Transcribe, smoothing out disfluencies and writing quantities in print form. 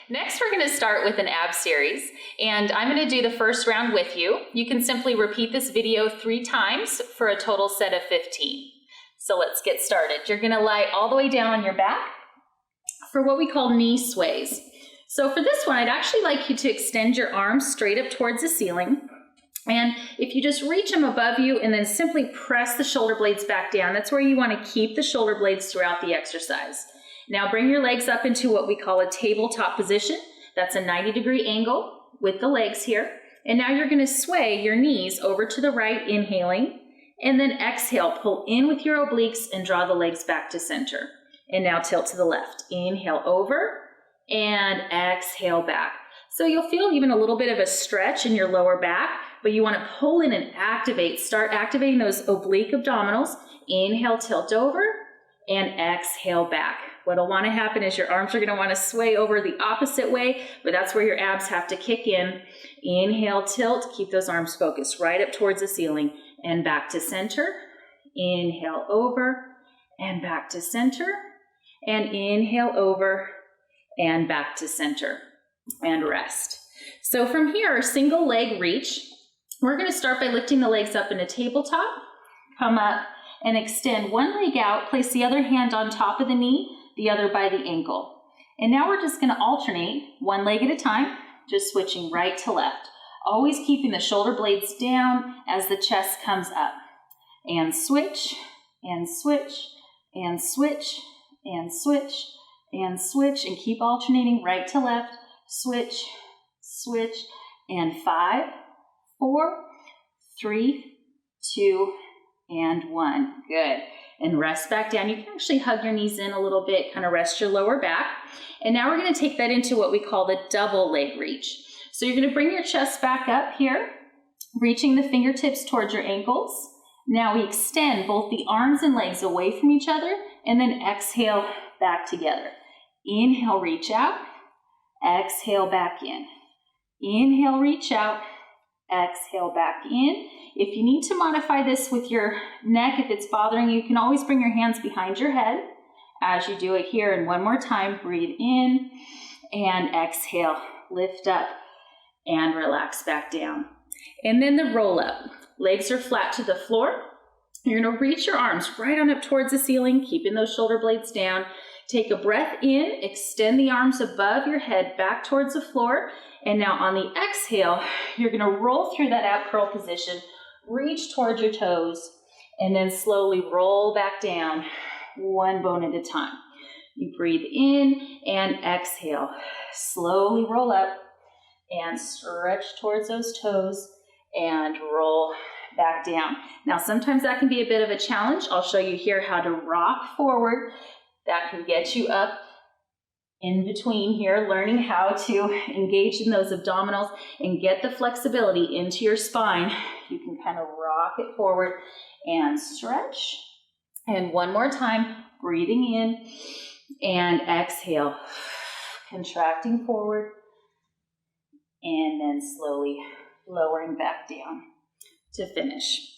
Next, we're going to start with an ab series, and I'm going to do the first round with you. You can simply repeat this video 3 times for a total set of 15. So let's get started. You're going to lie all the way down on your back for what we call knee sways. So for this one, I'd actually like you to extend your arms straight up towards the ceiling. And if you just reach them above you and then simply press the shoulder blades back down, that's where you want to keep the shoulder blades throughout the exercise. Now bring your legs up into what we call a tabletop position. That's a 90-degree angle with the legs here. And now you're going to sway your knees over to the right, inhaling, and then exhale, pull in with your obliques and draw the legs back to center. And now tilt to the left. Inhale over and exhale back. So you'll feel even a little bit of a stretch in your lower back, but you want to pull in and activate. Start activating those oblique abdominals. Inhale, tilt over, and exhale back. What'll want to happen is your arms are going to want to sway over the opposite way, but that's where your abs have to kick in. Inhale, tilt, keep those arms focused right up towards the ceiling and back to center. Inhale over and back to center, and inhale over and back to center. And rest. So from here, our single leg reach, we're going to start by lifting the legs up in a tabletop, come up and extend one leg out, place the other hand on top of the knee, the other by the ankle. And now we're just going to alternate one leg at a time, just switching right to left, always keeping the shoulder blades down as the chest comes up. And switch, and switch, and switch, and switch, and switch, and keep alternating right to left. Switch, switch, and 5, 4, 3, 2, and 1. Good. And rest back down. You can actually hug your knees in a little bit, kind of rest your lower back. And now we're going to take that into what we call the double leg reach. So you're going to bring your chest back up here, reaching the fingertips towards your ankles. Now we extend both the arms and legs away from each other, and then exhale back together. Inhale, reach out. Exhale back in. Inhale, reach out. Exhale back in. If you need to modify this with your neck, if it's bothering you, you can always bring your hands behind your head as you do it here. And one more time, breathe in and exhale. Lift up and relax back down. And then the roll up. Legs are flat to the floor. You're going to reach your arms right on up towards the ceiling, keeping those shoulder blades down. Take a breath in, extend the arms above your head back towards the floor. And now on the exhale, you're going to roll through that ab curl position, reach towards your toes, and then slowly roll back down, one bone at a time. You breathe in and exhale. Slowly roll up and stretch towards those toes and roll back down. Now, sometimes that can be a bit of a challenge. I'll show you here how to rock forward. That can get you up in between here, learning how to engage in those abdominals and get the flexibility into your spine. You can kind of rock it forward and stretch. And one more time, breathing in and exhale, contracting forward, and then slowly lowering back down to finish.